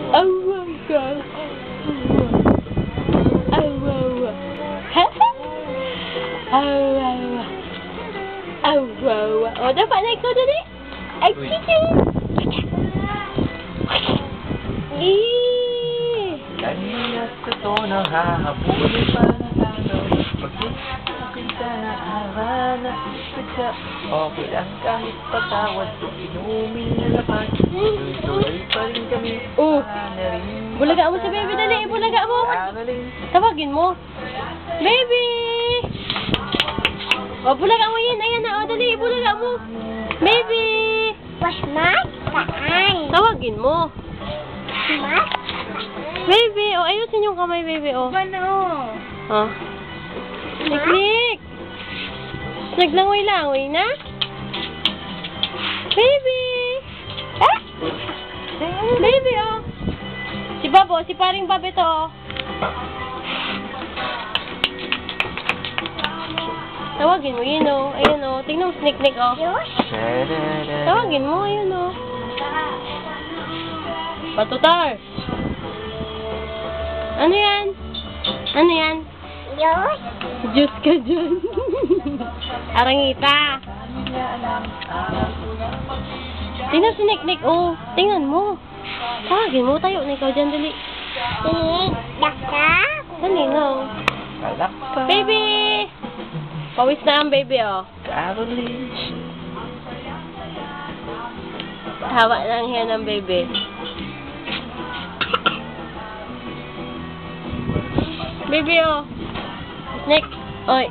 Oh, wow, wow. Oh, wow, wow. Oh, wow, wow. Oh, wow, wow. Oh, dapat na ikaw dali. Ay, chicken. Kanina sa tono, hahabulin pa na tanaw. Pagkita na araw na isadya. Okay lang kahit patawad, inumin na lapat. Tuloy pa rin kami. Bulaga mo si baby, dali. Bulaga mo. Tawagin mo. Baby! O, bulaga mo yan. Ayan na. O, dali. Bulaga mo. Baby! Mas saan? Tawagin mo. Mas? Baby! O, ayusin yung kamay, baby. O. Ano? O. Niknik! Naglangoy-langoy na? Baby! Eh? Baby, o. Si Babo, si paring Bob ito, o. Tawagin mo, yun, o. Ayan, o. Tingnan mo, sniknik, o. Tawagin mo, ayun, o. Patutar! Ano yan? Ano yan? Diyos? Diyos ka dyan. Arangita. Tingnan si Niknik, oh. Tingnan mo. Tawagin mo, tayo na ikaw dyan, dali. Daka? Dali na. Baby! Pawis na ang baby, oh. Caroline. Hawa lang yan ang baby. Baby, oh. Nick. Oy.